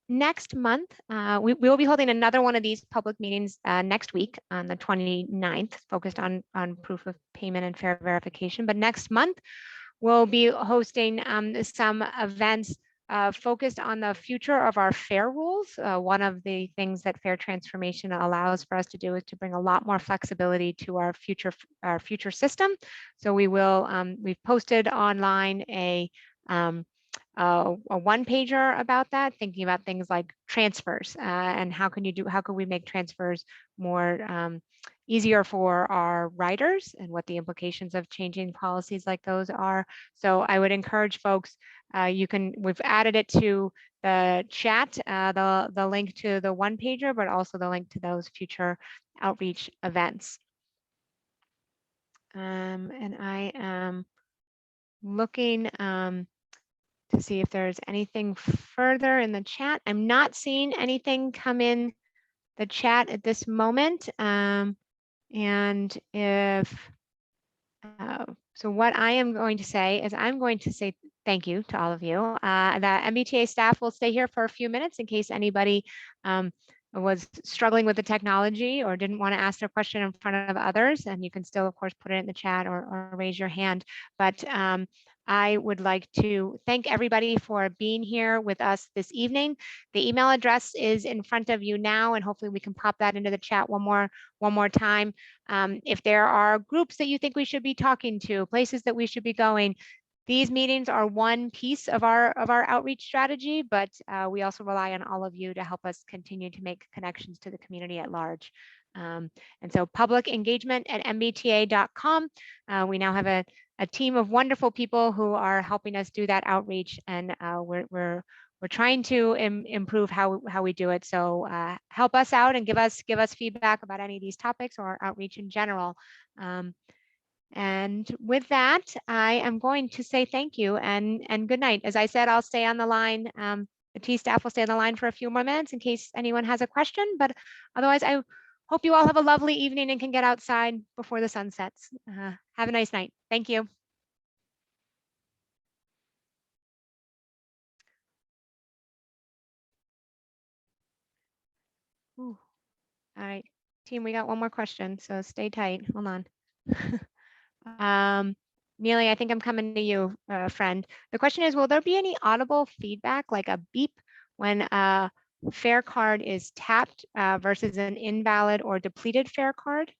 Next month, we will be holding another one of these public meetings next week on the 29th, focused on proof of payment and fare verification. But next month, we'll be hosting some events focused on the future of our fare rules. One of the things that fare transformation allows for us to do is to bring a lot more flexibility to our future system. So we will, we've posted online a one pager about that, thinking about things like transfers and how can we make transfers more easier for our riders and what the implications of changing policies like those are. So I would encourage folks, we've added it to the chat, the link to the one pager, but also the link to those future outreach events. And I am looking to see if there's anything further in the chat. I'm not seeing anything come in the chat at this moment. And if, so what I am going to say is I'm going to say thank you to all of you. The MBTA staff will stay here for a few minutes in case anybody was struggling with the technology or didn't want to ask their question in front of others. And you can still, of course, put it in the chat or raise your hand. But I would like to thank everybody for being here with us this evening. The email address is in front of you now, and hopefully we can pop that into the chat one more time. If there are groups that you think we should be talking to, places that we should be going, these meetings are one piece of our outreach strategy, but we also rely on all of you to help us continue to make connections to the community at large. And so public engagement at mbta.com. We now have a team of wonderful people who are helping us do that outreach, and we're trying to improve how we do it. So help us out and give us feedback about any of these topics or outreach in general. And with that, I am going to say thank you and good night. As I said, I'll stay on the line. The T staff will stay on the line for a few more minutes in case anyone has a question, but otherwise I hope you all have a lovely evening and can get outside before the sun sets. Have a nice night. Thank you. Ooh. All right, team, we got one more question, so stay tight. Hold on. Neely, I think I'm coming to you, friend. The question is, will there be any audible feedback, like a beep, when a fare card is tapped versus an invalid or depleted fare card?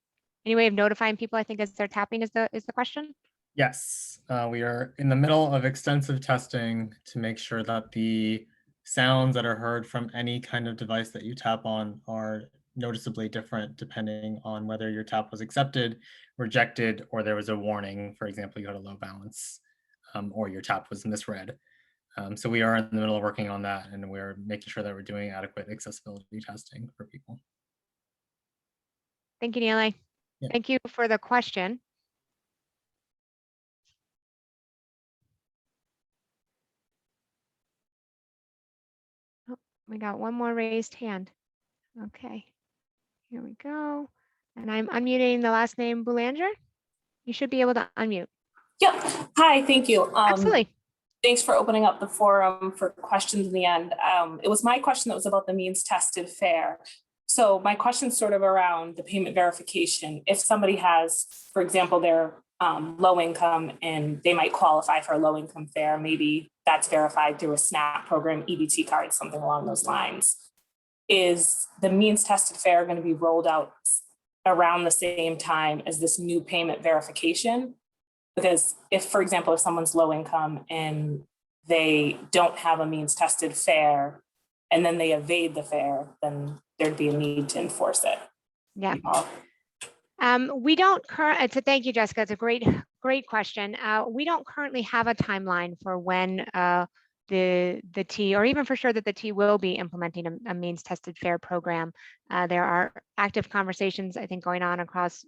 Any way of notifying people, I think, as they're tapping is the question? Yes, we are in the middle of extensive testing to make sure that the sounds that are heard from any kind of device that you tap on are noticeably different depending on whether your tap was accepted, rejected, or there was a warning. For example, you had a low balance or your tap was misread. So we are in the middle of working on that, and we're making sure that we're doing adequate accessibility testing for people. Thank you, Neely. Yeah. Thank you for the question. Oh, we got one more raised hand. Okay, here we go. And I'm unmuting the last name Boulanger. You should be able to unmute. Yep. Hi, thank you. Absolutely. Thanks for opening up the forum for questions in the end. It was my question that was about the means tested fare. So my question's sort of around the payment verification. If somebody has, for example, they're low income and they might qualify for a low income fare, maybe that's verified through a SNAP program, EBT card, something along those lines. Is the means tested fare going to be rolled out around the same time as this new payment verification? Because if, for example, if someone's low income and they don't have a means tested fare and then they evade the fare, then there'd be a need to enforce it. Yeah. We don't currently, so thank you, Jessica. It's a great question. We don't currently have a timeline for when the T, or even for sure that the T will be implementing a means tested fare program. There are active conversations, I think, going on across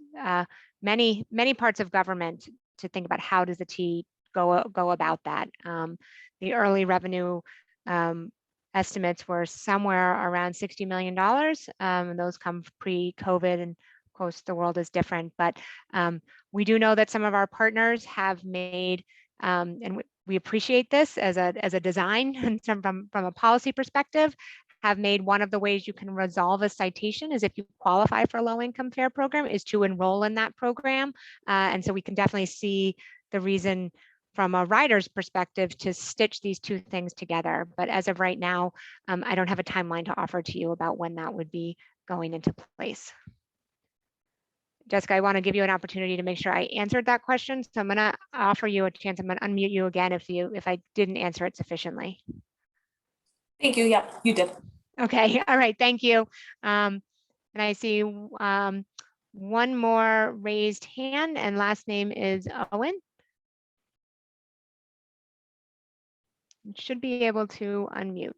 many parts of government to think about how does the T go about that. The early revenue estimates were somewhere around $60 million. And those come pre-COVID, and of course the world is different. But we do know that some of our partners have made, and we appreciate this as a design and from a policy perspective, have made one of the ways you can resolve a citation is if you qualify for a low income fare program is to enroll in that program. And so we can definitely see the reason from a rider's perspective to stitch these two things together. But as of right now, I don't have a timeline to offer to you about when that would be going into place. Jessica, I want to give you an opportunity to make sure I answered that question. So I'm going to offer you a chance. I'm going to unmute you again if I didn't answer it sufficiently. Thank you. Yeah, you did. Okay. All right. Thank you. And I see one more raised hand, and last name is Owen. You should be able to unmute.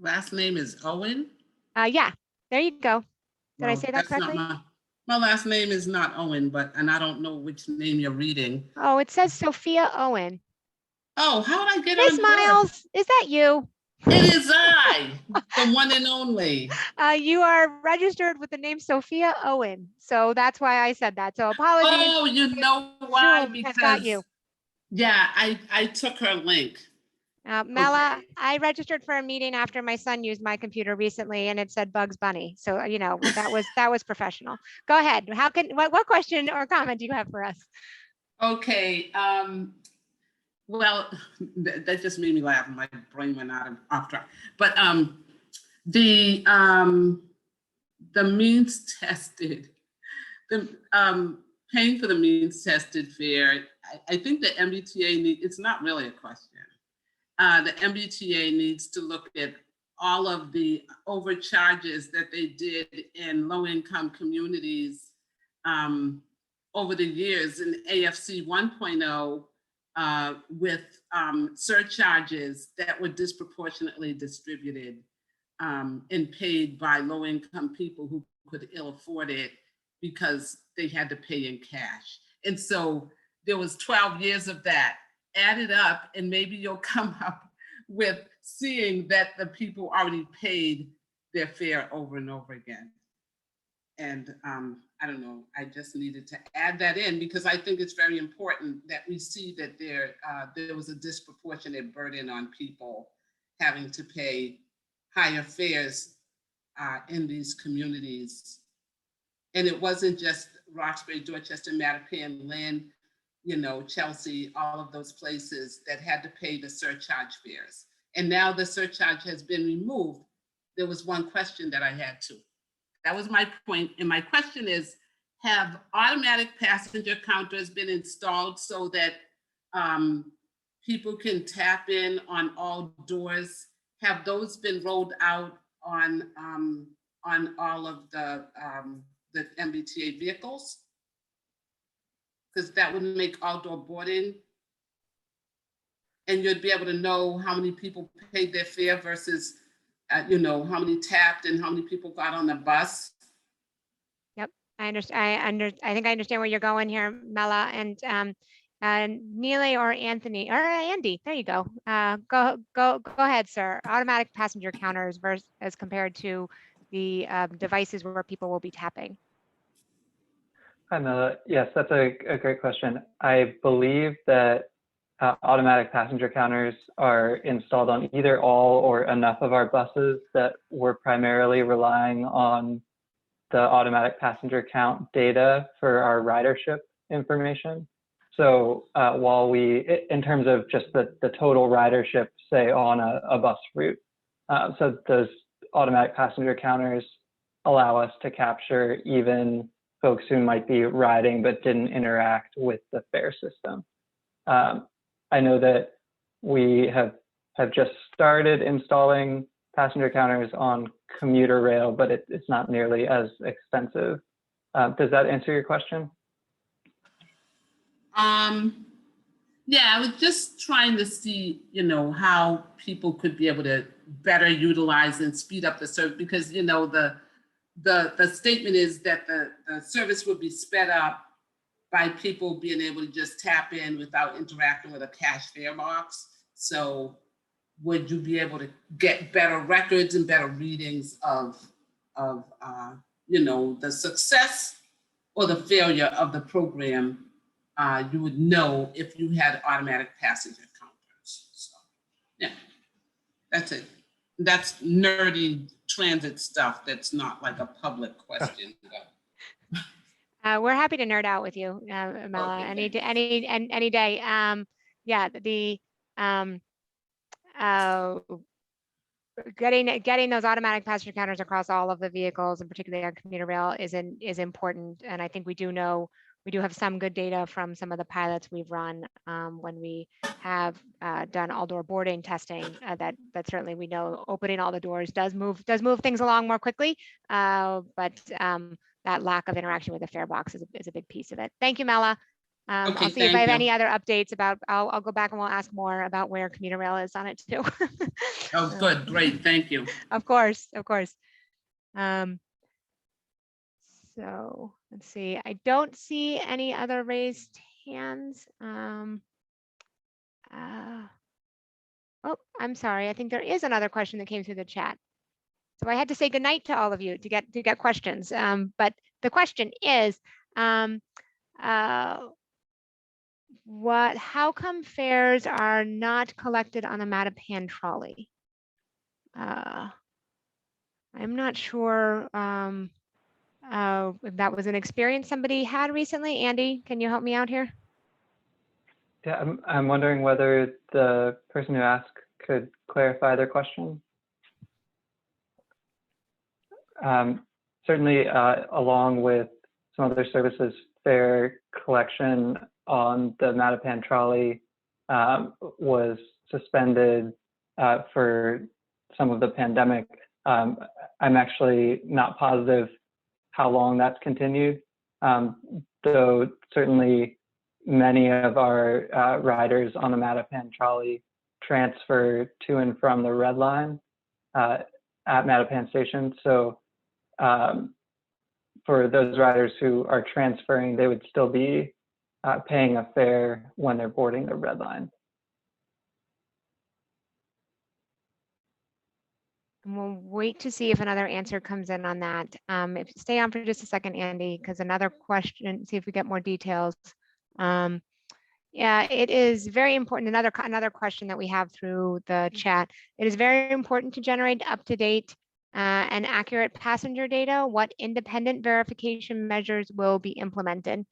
Last name is Owen? Yeah, there you go. Did I Well, say that that's correctly? not my last name is not Owen, and I don't know which name you're reading. Oh, it says Sophia Owen. Oh, how did I get Miss on here? Miles, is that you? It is I, the one and only. You are registered with the name Sophia Owen. So that's why I said that. So apologies. Oh, you know why? Zoom has got you. Yeah, I took her link. Mela, Okay. I registered for a meeting after my son used my computer recently and it said Bugs Bunny. So, you know, that was professional. Go ahead. What question or comment do you have for us? Okay. Well, that just made me laugh. My brain went off track. But the means tested, paying for the means tested fare, I think the MBTA it's not really a question. The MBTA needs to look at all of the overcharges that they did in low-income communities over the years in AFC 1.0 with surcharges that were disproportionately distributed and paid by low-income people who could ill afford it because they had to pay in cash. And so there was 12 years of that. Add it up and maybe you'll come up with seeing that the people already paid their fare over and over again. And I don't know, I just needed to add that in because I think it's very important that we see that there was a disproportionate burden on people having to pay higher fares in these communities. And it wasn't just Roxbury, Dorchester, Mattapan, Lynn, you know, Chelsea, all of those places that had to pay the surcharge fares. And now the surcharge has been removed. There was one question that I had to. That was my point. And my question is, have automatic passenger counters been installed so that people can tap in on all doors? Have those been rolled out on all of the MBTA vehicles? Because that would make outdoor boarding, and you'd be able to know how many people paid their fare versus, you know, how many tapped and how many people got on the bus. Yep, I understand. I think I understand where you're going here, Mela, and Neely or Anthony or Andy. There you go. Go ahead, sir. Automatic passenger counters versus as compared to the devices where people will be tapping. Hi, Mela. Yes, that's a great question. I believe that automatic passenger counters are installed on either all or enough of our buses that we're primarily relying on the automatic passenger count data for our ridership information. So while we, in terms of just the total ridership, say on a bus route, so those automatic passenger counters allow us to capture even folks who might be riding but didn't interact with the fare system. I know that we have just started installing passenger counters on commuter rail, but it's not nearly as expensive. Does that answer your question? Yeah, I was just trying to see, you know, how people could be able to better utilize and speed up the service because, you know, the statement is that the service would be sped up by people being able to just tap in without interacting with a cash fare box. So would you be able to get better records and better readings of you know, the success or the failure of the program? You would know if you had automatic passenger counters. So yeah, that's it. That's nerdy transit stuff. That's not like a public question. We're happy to nerd out with you, Mela, Okay, any thanks. any day. Yeah, the getting those automatic passenger counters across all of the vehicles, and particularly on commuter rail, is important. And I think we do have some good data from some of the pilots we've run when we have done all door boarding testing. That certainly we know opening all the doors does move things along more quickly. But that lack of interaction with the fare box is a big piece of it. Thank you, Mela. Okay, I'll see if I thank have you. any other updates about. I'll go back and we'll ask more about where commuter rail is on it too. Oh, good, great, thank you. Of course, of course. So let's see. I don't see any other raised hands. Oh, I'm sorry. I think there is another question that came through the chat. So I had to say goodnight to all of you to get questions. But the question is, how come fares are not collected on the Mattapan trolley? I'm not sure if that was an experience somebody had recently. Andy, can you help me out here? Yeah, I'm wondering whether the person who asked could clarify their question. Certainly, along with some other services, fare collection on the Mattapan trolley was suspended for some of the pandemic. I'm actually not positive how long that's continued, though certainly many of our riders on the Mattapan trolley transfer to and from the Red Line at Mattapan Station. So for those riders who are transferring, they would still be paying a fare when they're boarding the Red Line. And we'll wait to see if another answer comes in on that. If you stay on for just a second, Andy, because another question, see if we get more details. Yeah, it is very important. Another question that we have through the chat. It is very important to generate up-to-date and accurate passenger data. What independent verification measures will be implemented?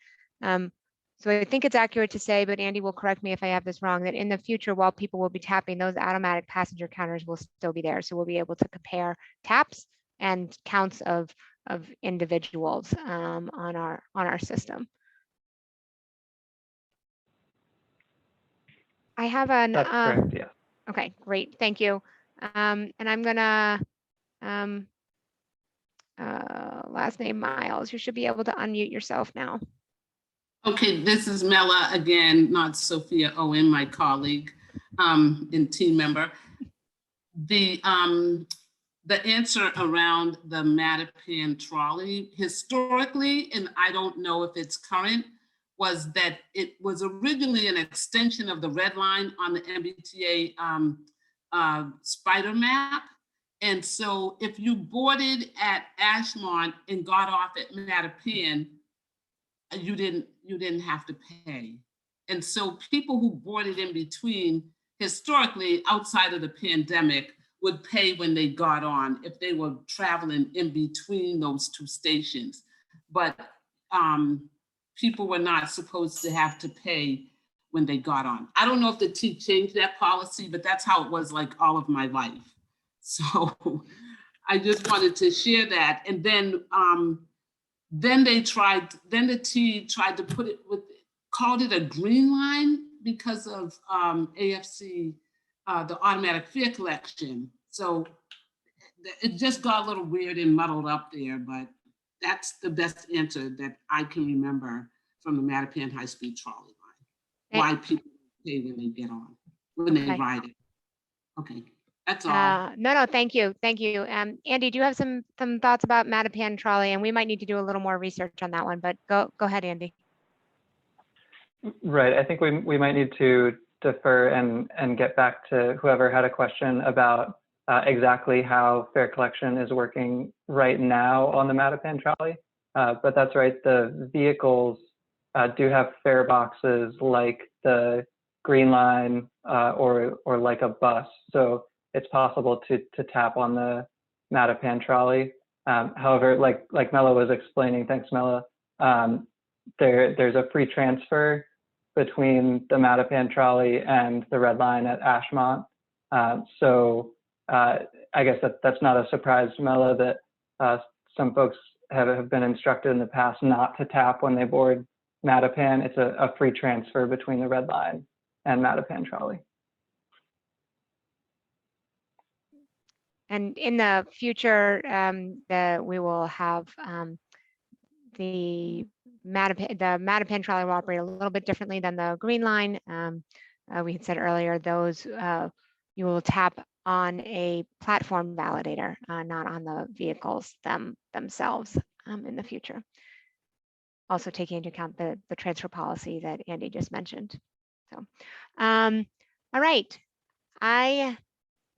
So I think it's accurate to say, but Andy will correct me if I have this wrong, that in the future, while people will be tapping, those automatic passenger counters will still be there. So we'll be able to compare taps and counts of individuals on our system. I have an. That's correct, yeah. Okay, great, thank you. And I'm gonna, last name Miles, you should be able to unmute yourself now. Okay, this is Mela again, not Sophia Owen, my colleague and team member. The answer around the Mattapan trolley, historically, and I don't know if it's current, was that it was originally an extension of the Red Line on the MBTA spider map. And so if you boarded at Ashmont and got off at Mattapan, you didn't have to pay. And so people who boarded in between, historically, outside of the pandemic, would pay when they got on if they were traveling in between those two stations. But people were not supposed to have to pay when they got on. I don't know if the T changed that policy, but that's how it was like all of my life. So I just wanted to share that. And then the T tried to put it called it a green line because of AFC, the automatic fare collection. So it just got a little weird and muddled up there, but that's the best answer that I can remember from the Mattapan high-speed trolley line. Why people pay when they get on, when they ride it. Okay, that's all. No, thank you. Andy, do you have some thoughts about Mattapan trolley? And we might need to do a little more research on that one, but go ahead, Andy. Right, I think we might need to defer and get back to whoever had a question about exactly how fare collection is working right now on the Mattapan trolley. But that's right, the vehicles do have fare boxes like the Green Line or like a bus. So it's possible to tap on the Mattapan trolley. However, like Mela was explaining, thanks Mela, there's a free transfer between the Mattapan Trolley and the Red Line at Ashmont. So I guess that's not a surprise to Mela that some folks have been instructed in the past not to tap when they board Mattapan. It's a free transfer between the Red Line and Mattapan Trolley. And in the future, we will have the Mattapan Trolley will operate a little bit differently than the Green Line. We had said earlier, those you will tap on a platform validator, not on the vehicles themselves in the future. Also taking into account the transfer policy that Andy just mentioned. So, all right. I'm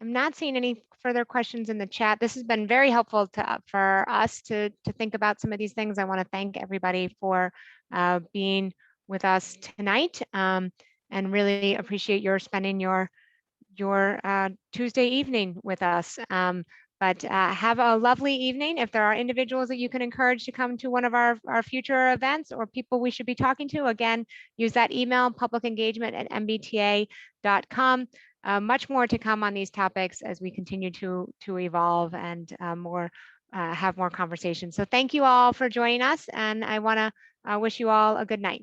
not seeing any further questions in the chat. This has been very helpful for us to think about some of these things. I want to thank everybody for being with us tonight, and really appreciate your spending your Tuesday evening with us. But have a lovely evening. If there are individuals that you can encourage to come to one of our future events, or people we should be talking to, again, use that email, publicengagement@mbta.com. Much more to come on these topics as we continue to evolve and have more conversations. So thank you all for joining us, and I want to wish you all a good night.